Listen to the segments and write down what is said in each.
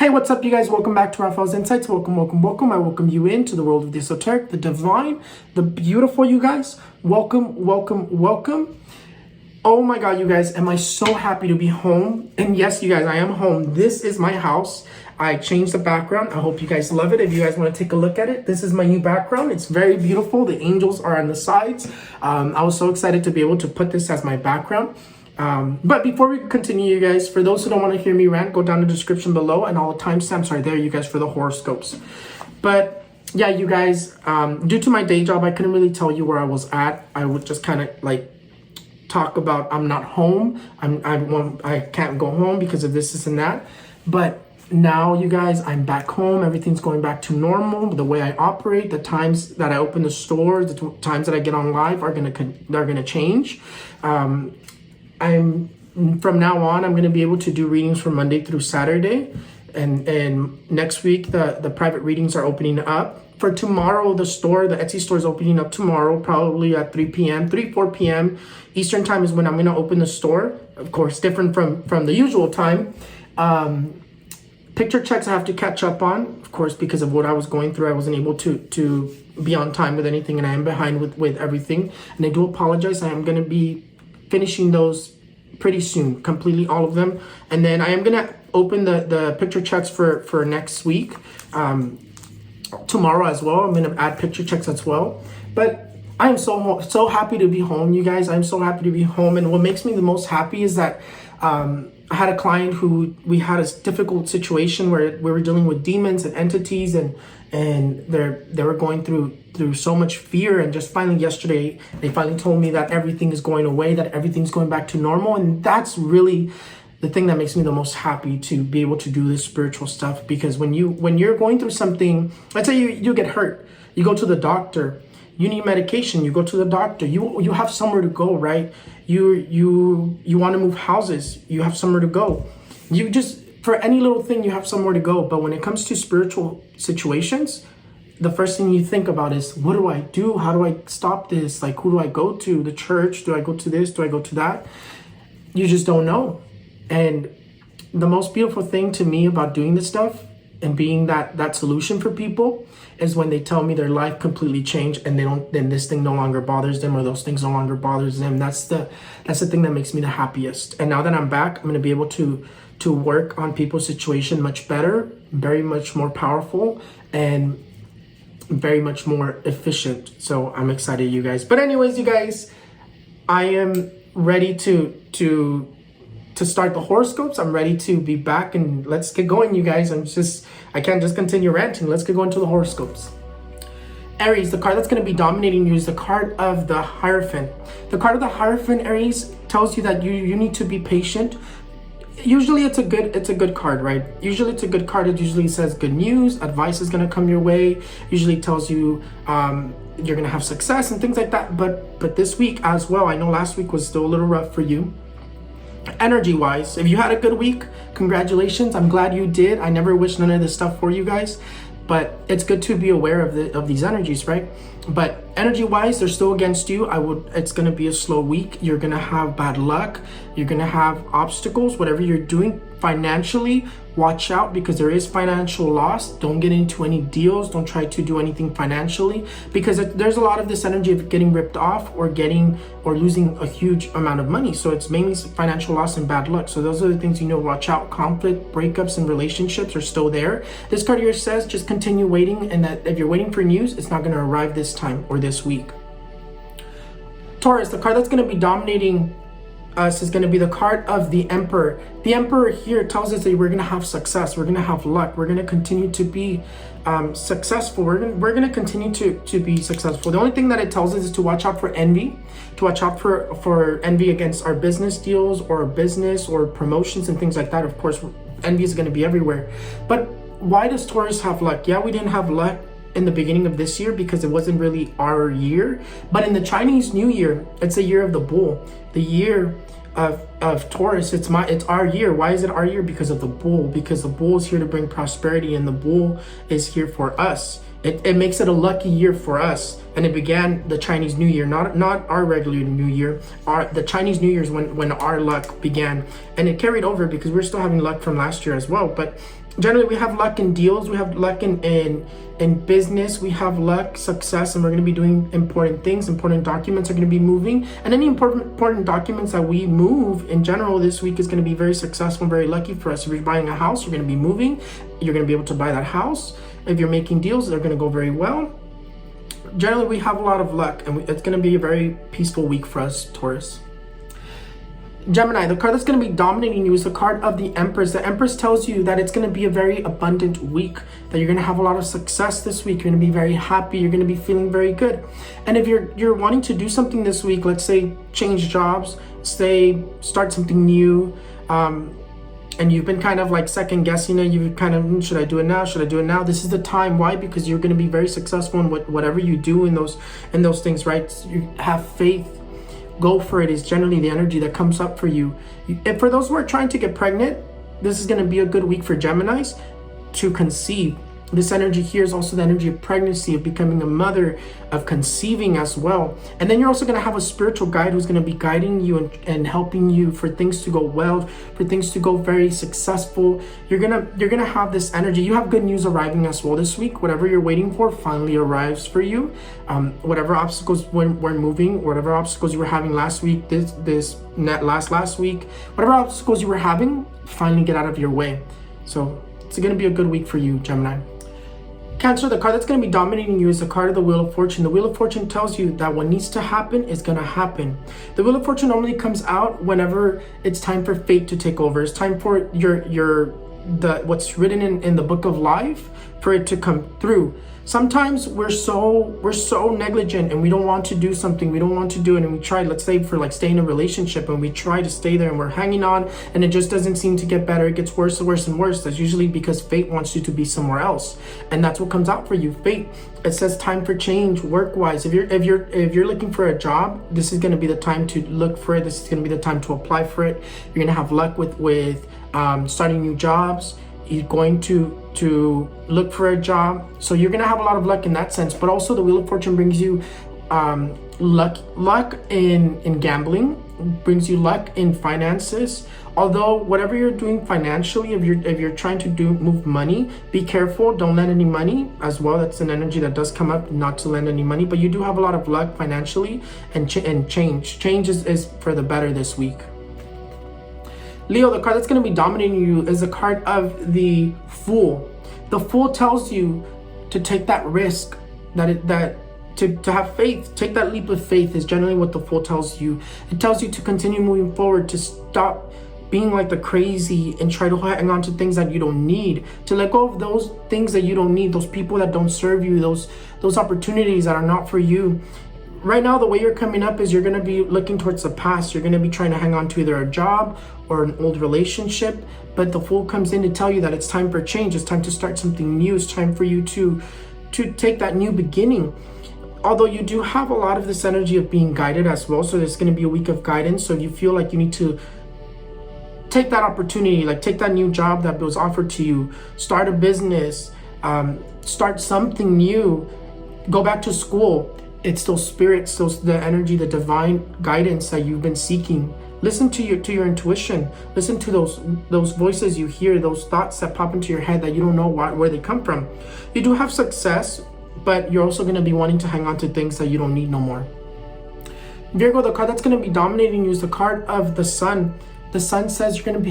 Hey, what's up, you guys? Welcome back to Raphaelsinsights. Welcome. I welcome you into the world of the esoteric, the divine, the beautiful, you guys. Welcome. Oh my God, you guys, am I so happy to be home? And yes, you guys, I am home. This is my house. I changed the background. I hope you guys love it. If you guys want to take a look at it, this is my new background. It's very beautiful. The angels are on the sides. I was so excited to be able to put this as my background. But before we continue, you guys, for those who don't want to hear me rant, go down the description below and all the timestamps are there, you guys, for the horoscopes. But yeah, you guys, due to my day job, I couldn't really tell you where I was at. I would just kind of like talk about I'm not home. I can't go home because of this and that. But now, you guys, I'm back home. Everything's going back to normal. The way I operate, the times that I open the store, the times that I get on live they're gonna change. From now on, I'm going to be able to do readings from Monday through Saturday. And next week, the private readings are opening up. For tomorrow, the Etsy store is opening up tomorrow, probably at 4 p.m. Eastern time is when I'm going to open the store. Of course, different from the usual time. Picture checks I have to catch up on, of course, because of what I was going through. I wasn't able to be on time with anything, and I am behind with everything. And I do apologize. I am going to be finishing those pretty soon, completely all of them. And then I am gonna open the picture checks for next week, tomorrow as well. I'm gonna add picture checks as well. But I am so happy to be home, you guys. I'm so happy to be home. And what makes me the most happy is that I had a client who we had a difficult situation where we were dealing with demons and entities, and they were going through so much fear. And just finally yesterday, they finally told me that everything is going away, that everything's going back to normal. And that's really the thing that makes me the most happy, to be able to do this spiritual stuff. Because when you're going through something, let's say you get hurt, you go to the doctor, you need medication, you go to the doctor, you have somewhere to go, right? You want to move houses, you have somewhere to go. You just, for any little thing, you have somewhere to go. But when it comes to spiritual situations, the first thing you think about is, what do I do? How do I stop this? Like, who do I go to? The church? Do I go to this? Do I go to that? You just don't know. And the most beautiful thing to me about doing this stuff and being that solution for people is when they tell me their life completely changed, and then this thing no longer bothers them, or those things no longer bothers them. That's the thing that makes me the happiest. And now that I'm back, I'm going to be able to work on people's situation much better, very much more powerful, and very much more efficient. So I'm excited, you guys. But anyways, you guys, I am ready to start the horoscopes. I'm ready to be back, and let's get going, you guys. I can't just continue ranting. Let's get going to the horoscopes. Aries, the card that's going to be dominating you is the card of the Hierophant. The card of the Hierophant, Aries, tells you that you need to be patient. Usually it's a good card, right? Usually it's a good card. It usually says good news, advice is going to come your way. Usually tells you you're going to have success and things like that. But this week as well, I know last week was still a little rough for you. Energy wise, if you had a good week, congratulations. I'm glad you did. I never wish none of this stuff for you guys, but it's good to be aware of these energies, right? But energy wise, they're still against you. It's going to be a slow week. You're going to have bad luck. You're going to have obstacles. Whatever you're doing financially, watch out, because there is financial loss. Don't get into any deals. Don't try to do anything financially, because there's a lot of this energy of getting ripped off or losing a huge amount of money. So it's mainly financial loss and bad luck. So those are the things watch out. Conflict, breakups, and relationships are still there. This card here says just continue waiting, and that if you're waiting for news, it's not going to arrive this time or this week. Taurus, the card that's going to be dominating us is going to be the card of the Emperor. The Emperor here tells us that we're going to have success, we're going to have luck, we're going to continue to be successful, we're going to continue to be successful. The only thing that it tells us is to watch out for envy, to watch out for envy against our business deals or business or promotions and things like that. Of course, envy is going to be everywhere. But why does Taurus have luck? Yeah, we didn't have luck in the beginning of this year because it wasn't really our year. But in the Chinese New Year, it's a year of the bull. The year of Taurus, it's our year. Why is it our year? Because of the bull. Because the bull is here to bring prosperity, and the bull is here for us. It makes it a lucky year for us. And it began the Chinese New Year, not our regular New Year. The Chinese New Year is when our luck began. And it carried over because we're still having luck from last year as well. But Generally, we have luck in deals, we have luck in business, we have luck, success, and we're going to be doing important things. Important documents are going to be moving, and any important documents that we move in general this week is going to be very successful, very lucky for us. If you're buying a house, you're going to be moving, you're going to be able to buy that house. If you're making deals, they're going to go very well. Generally, we have a lot of luck, and it's going to be a very peaceful week for us, Taurus. Gemini, the card that's going to be dominating you is the card of the Empress. The Empress tells you that it's going to be a very abundant week, that you're going to have a lot of success this week. You're going to be very happy. You're going to be feeling very good. And if you're wanting to do something this week, let's say change jobs, start something new, and you've been kind of like second guessing it, you've kind of, should I do it now? Should I do it now? This is the time. Why? Because you're going to be very successful in whatever you do in those things, right? You have faith. Go for it is generally the energy that comes up for you. And for those who are trying to get pregnant, this is going to be a good week for Geminis to conceive. This energy here is also the energy of pregnancy, of becoming a mother, of conceiving as well. And then you're also going to have a spiritual guide who's going to be guiding you and helping you for things to go well, for things to go very successful. You're gonna have this energy. You have good news arriving as well this week. Whatever you're waiting for finally arrives for you. Whatever obstacles were moving, whatever obstacles you were having last week, last week, whatever obstacles you were having, finally get out of your way. So it's going to be a good week for you, Gemini. Cancer, the card that's going to be dominating you is the card of the Wheel of Fortune. The Wheel of Fortune tells you that what needs to happen is going to happen. The Wheel of Fortune normally comes out whenever it's time for fate to take over. It's time for what's written in the book of life for it to come through. Sometimes we're so negligent and we don't want to do something, we don't want to do it, and we try, let's say for like stay in a relationship, and we try to stay there and we're hanging on and it just doesn't seem to get better. It gets worse and worse and worse. That's usually because fate wants you to be somewhere else, and that's what comes out for you. Fate. It says time for change work-wise. If you're looking for a job, this is going to be the time to look for it. This is going to be the time to apply for it. You're going to have luck with starting new jobs. You're going to look for a job, so you're gonna have a lot of luck in that sense. But also the Wheel of Fortune brings you luck in gambling, brings you luck in finances. Although whatever you're doing financially, if you're trying to move money, be careful, don't lend any money as well. That's an energy that does come up, not to lend any money. But you do have a lot of luck financially, and change is for the better this week. Leo, the card that's going to be dominating you is the card of the Fool. The Fool tells you to take that risk, to have faith, take that leap of faith is generally what the Fool tells you. It tells you to continue moving forward, to stop being like the crazy and try to hang on to things that you don't need, to let go of those things that you don't need, those people that don't serve you, those opportunities that are not for you. Right now, the way you're coming up is you're going to be looking towards the past. You're going to be trying to hang on to either a job or an old relationship. But the Fool comes in to tell you that it's time for change. It's time to start something new. It's time for you to take that new beginning. Although you do have a lot of this energy of being guided as well. So there's going to be a week of guidance. So if you feel like you need to take that opportunity, like take that new job that was offered to you, start a business, start something new, go back to school. It's those spirits, the energy, the divine guidance that you've been seeking. Listen to your intuition. Listen to those voices you hear, those thoughts that pop into your head that you don't know where they come from. You do have success, but you're also going to be wanting to hang on to things that you don't need no more. Virgo, the card that's going to be dominating you is the card of the Sun. The Sun says you're going to be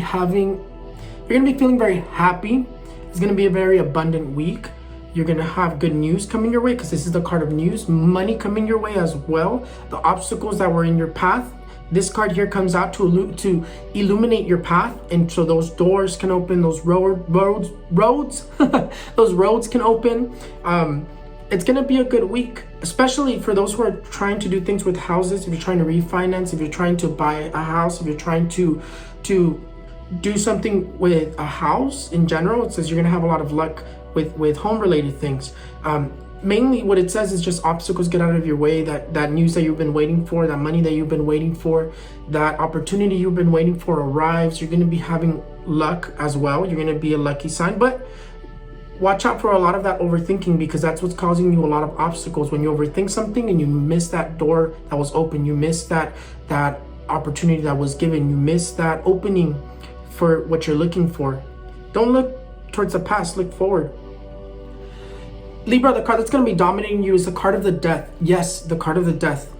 feeling very happy. It's going to be a very abundant week. You're going to have good news coming your way, because this is the card of news. Money coming your way as well. The obstacles that were in your path, this card here comes out to illuminate your path, and so those doors can open, those roads those roads can open. It's going to be a good week, especially for those who are trying to do things with houses. If you're trying to refinance, if you're trying to buy a house, if you're trying to do something with a house in general, it says you're going to have a lot of luck with home related things. Mainly what it says is just obstacles get out of your way, that news that you've been waiting for, that money that you've been waiting for, that opportunity you've been waiting for arrives. You're going to be having luck as well. You're going to be a lucky sign, but watch out for a lot of that overthinking, because that's what's causing you a lot of obstacles. When you overthink something and you miss that door that was open, you miss that opportunity that was given, you miss that opening for what you're looking for. Don't look towards the past. Look forward. Libra, the card that's going to be dominating you is the card of the death. Yes, the card of the death.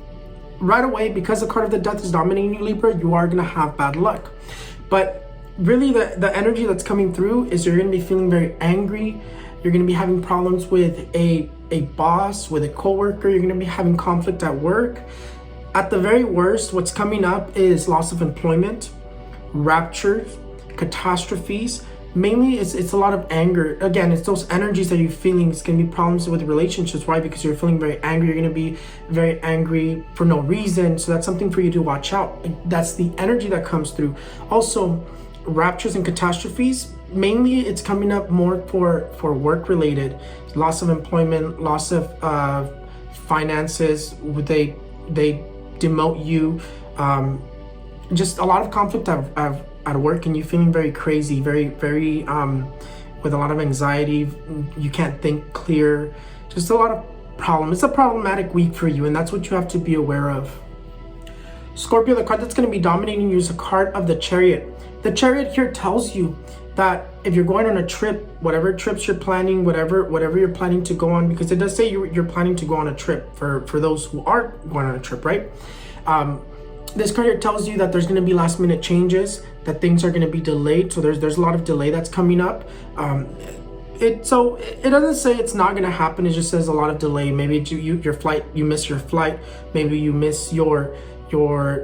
Right away, because the card of the death is dominating you, Libra, you are going to have bad luck. But really, the energy that's coming through is you're going to be feeling very angry. You're going to be having problems with a boss, with a coworker. You're going to be having conflict at work. At the very worst, what's coming up is loss of employment, raptures, catastrophes. Mainly, it's a lot of anger. Again, it's those energies that you're feeling. It's going to be problems with relationships. Why? Because you're feeling very angry. You're going to be very angry for no reason. So that's something for you to watch out. That's the energy that comes through. Also, raptures and catastrophes. Mainly, it's coming up more for work-related. Loss of employment, loss of finances. They demote you. Just a lot of conflict at work, and you feeling very crazy, very with a lot of anxiety. You can't think clear. Just a lot of problem. It's a problematic week for you, and that's what you have to be aware of. Scorpio, the card that's going to be dominating you is a card of the Chariot. The Chariot here tells you that if you're going on a trip, whatever trips you're planning, whatever you're planning to go on, because it does say you're planning to go on a trip for those who are going on a trip, right? This card here tells you that there's going to be last minute changes, that things are going to be delayed. So there's a lot of delay that's coming up. It doesn't say it's not going to happen. It just says a lot of delay. Maybe your flight, you miss your flight. Maybe you miss your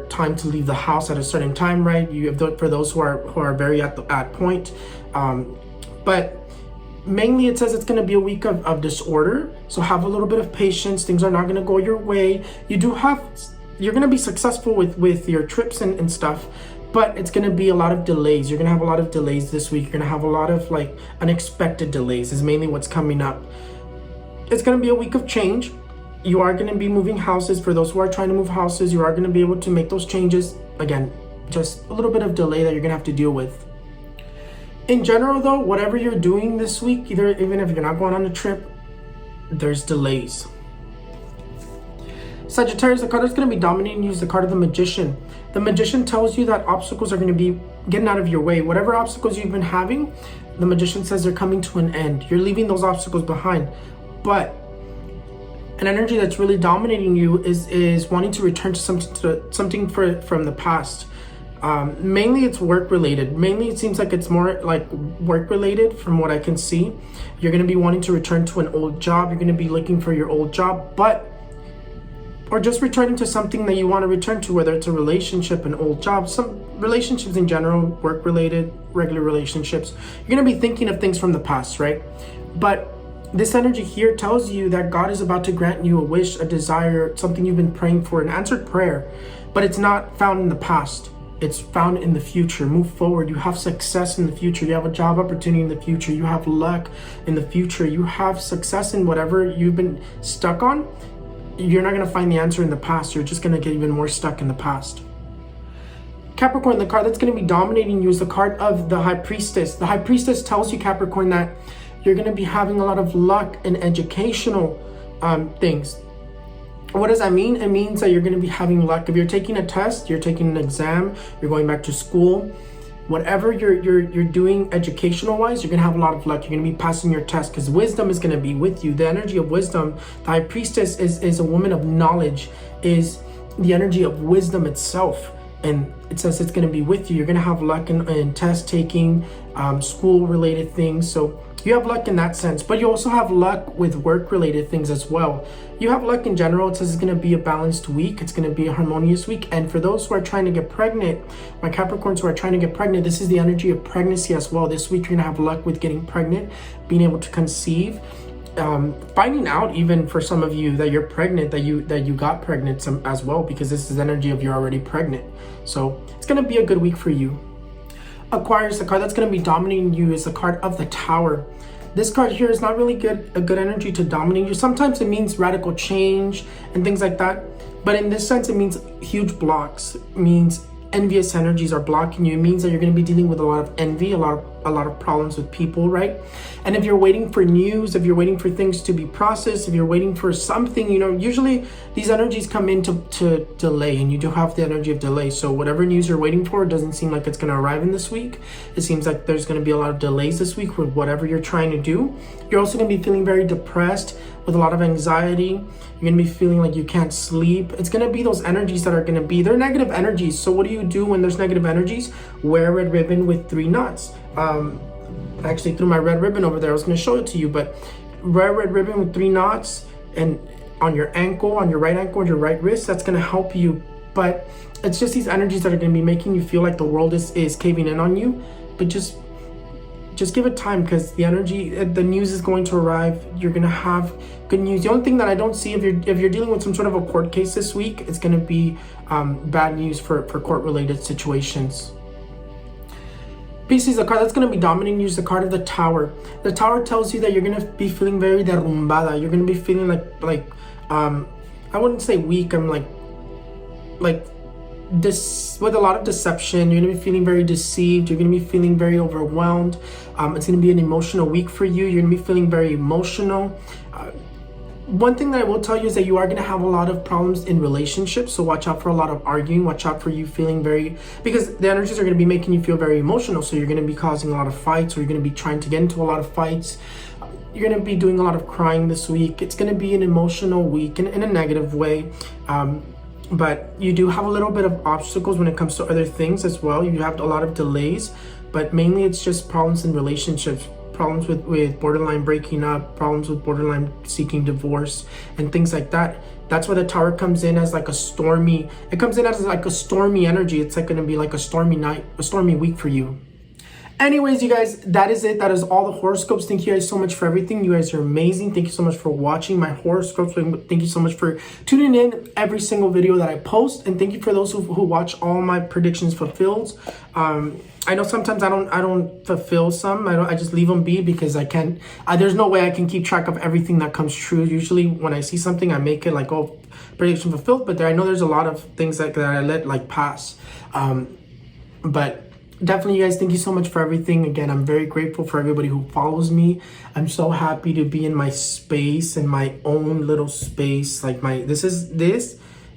time to leave the house at a certain time, right? For those who are very at point. But mainly it says it's going to be a week of disorder. So have a little bit of patience. Things are not going to go your way. You're going to be successful with your trips and stuff, but it's going to be a lot of delays. You're going to have a lot of delays this week. You're going to have a lot of like unexpected delays is mainly what's coming up. It's going to be a week of change. You are going to be moving houses. For those who are trying to move houses, you are going to be able to make those changes. Again, just a little bit of delay that you're going to have to deal with. In general though, whatever you're doing this week, even if you're not going on a trip, there's delays. Sagittarius, the card that's going to be dominating you is the card of the Magician. The Magician tells you that obstacles are going to be getting out of your way. Whatever obstacles you've been having, the Magician says they're coming to an end. You're leaving those obstacles behind. But an energy that's really dominating you is wanting to return to something from the past. Mainly it's work related. Mainly it seems like it's more like work related from what I can see. You're going to be wanting to return to an old job. You're going to be looking for your old job, or just returning to something that you want to return to, whether it's a relationship, an old job, some relationships in general, work related, regular relationships. You're going to be thinking of things from the past, right? But this energy here tells you that God is about to grant you a wish, a desire, something you've been praying for, an answered prayer, but it's not found in the past. It's found in the future. Move forward. You have success in the future. You have a job opportunity in the future. You have luck in the future. You have success in whatever you've been stuck on. You're not going to find the answer in the past. You're just going to get even more stuck in the past. Capricorn, the card that's going to be dominating you is the card of the High Priestess. The High Priestess tells you, Capricorn, that you're going to be having a lot of luck in educational things. What does that mean? It means that you're going to be having luck. If you're taking a test, you're taking an exam, you're going back to school, whatever you're doing educational wise, you're going to have a lot of luck. You're going to be passing your test because wisdom is going to be with you. The energy of wisdom, the High Priestess is a woman of knowledge, is the energy of wisdom itself. And it says it's going to be with you. You're going to have luck in test taking, school related things. So you have luck in that sense, but you also have luck with work related things as well. You have luck in general. It says it's going to be a balanced week. It's going to be a harmonious week. And for those who are trying to get pregnant, my Capricorns who are trying to get pregnant, this is the energy of pregnancy as well. This week, you're going to have luck with getting pregnant, being able to conceive, finding out even for some of you that you're pregnant, that you got pregnant as well, because this is energy of you're already pregnant. So it's going to be a good week for you. Aquarius, the card that's going to be dominating you is the card of the Tower. This card here is not really a good energy to dominate you. Sometimes it means radical change and things like that. But in this sense, it means huge blocks. It means envious energies are blocking you. It means that you're going to be dealing with a lot of envy, a lot of a lot of problems with people, right? And if you're waiting for news, if you're waiting for things to be processed, if you're waiting for something, you know, usually these energies come in to delay, and you do have the energy of delay. So whatever news you're waiting for, it doesn't seem like it's going to arrive in this week. It seems like there's going to be a lot of delays this week with whatever you're trying to do. You're also going to be feeling very depressed with a lot of anxiety. You're going to be feeling like you can't sleep. It's going to be those energies that are going to be, they're negative energies. So what do you do when there's negative energies? Wear a red ribbon with 3 knots. I actually threw my red ribbon over there. I was going to show it to you, but wear a red ribbon with 3 knots and on your ankle, on your right ankle, on your right wrist. That's going to help you. But it's just these energies that are going to be making you feel like the world is caving in on you. But just give it time, because the energy, the news is going to arrive. You're going to have good news. The only thing that I don't see, if you're dealing with some sort of a court case this week, it's going to be bad news for court related situations. Pisces, the card that's going to be dominating you is the card of the Tower. The Tower tells you that you're going to be feeling very derrumbada. You're going to be feeling like I wouldn't say weak. I'm like this, with a lot of deception. You're going to be feeling very deceived. You're going to be feeling very overwhelmed. It's going to be an emotional week for you. You're going to be feeling very emotional. One thing that I will tell you is that you are going to have a lot of problems in relationships. So watch out for a lot of arguing. Watch out for you feeling very, because the energies are going to be making you feel very emotional. So you're going to be causing a lot of fights, or you're going to be trying to get into a lot of fights. You're going to be doing a lot of crying this week. It's going to be an emotional week in a negative way. But you do have a little bit of obstacles when it comes to other things as well. You have a lot of delays, but mainly it's just problems in relationships. Problems with borderline breaking up, problems with borderline seeking divorce, and things like that. That's where the Tower comes in as like a stormy, it comes in as like a stormy energy. It's like going to be like a stormy night, a stormy week for you. Anyways, you guys, that is it. That is all the horoscopes. Thank you guys so much for everything. You guys are amazing. Thank you so much for watching my horoscopes. Thank you so much for tuning in every single video that I post. And thank you for those who watch all my predictions fulfilled. I know sometimes I don't fulfill some. I just leave them be, because I can't. There's no way I can keep track of everything that comes true. Usually when I see something, I make it like, oh, prediction fulfilled. But I know there's a lot of things that I let like pass. But definitely, you guys, thank you so much for everything. Again, I'm very grateful for everybody who follows me. I'm so happy to be in my space, in my own little space. Like this.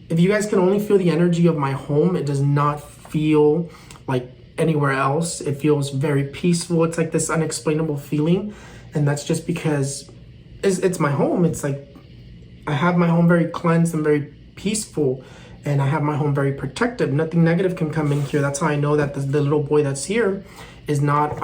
If you guys can only feel the energy of my home, it does not feel like anywhere else. It feels very peaceful. It's like this unexplainable feeling, and that's just because it's my home. It's like I have my home very cleansed and very peaceful. And I have my home very protected. Nothing negative can come in here. That's how I know that the little boy that's here is not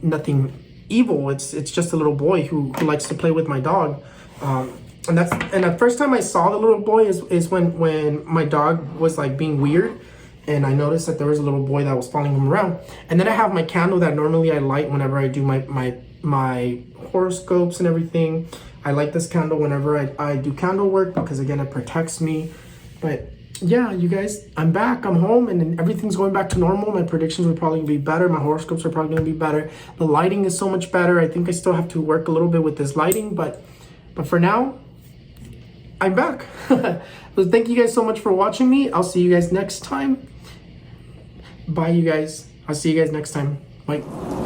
nothing evil. It's just a little boy who likes to play with my dog. And the first time I saw the little boy is when my dog was like being weird, and I noticed that there was a little boy that was following him around. And then I have my candle that normally I light whenever I do my horoscopes and everything. I light this candle whenever I do candle work, because again, it protects me. But yeah, you guys, I'm back. I'm home, and everything's going back to normal. My predictions will probably be better. My horoscopes are probably going to be better. The lighting is so much better. I think I still have to work a little bit with this lighting, but for now, I'm back. So thank you guys so much for watching me. I'll see you guys next time. Bye, you guys. I'll see you guys next time. Bye.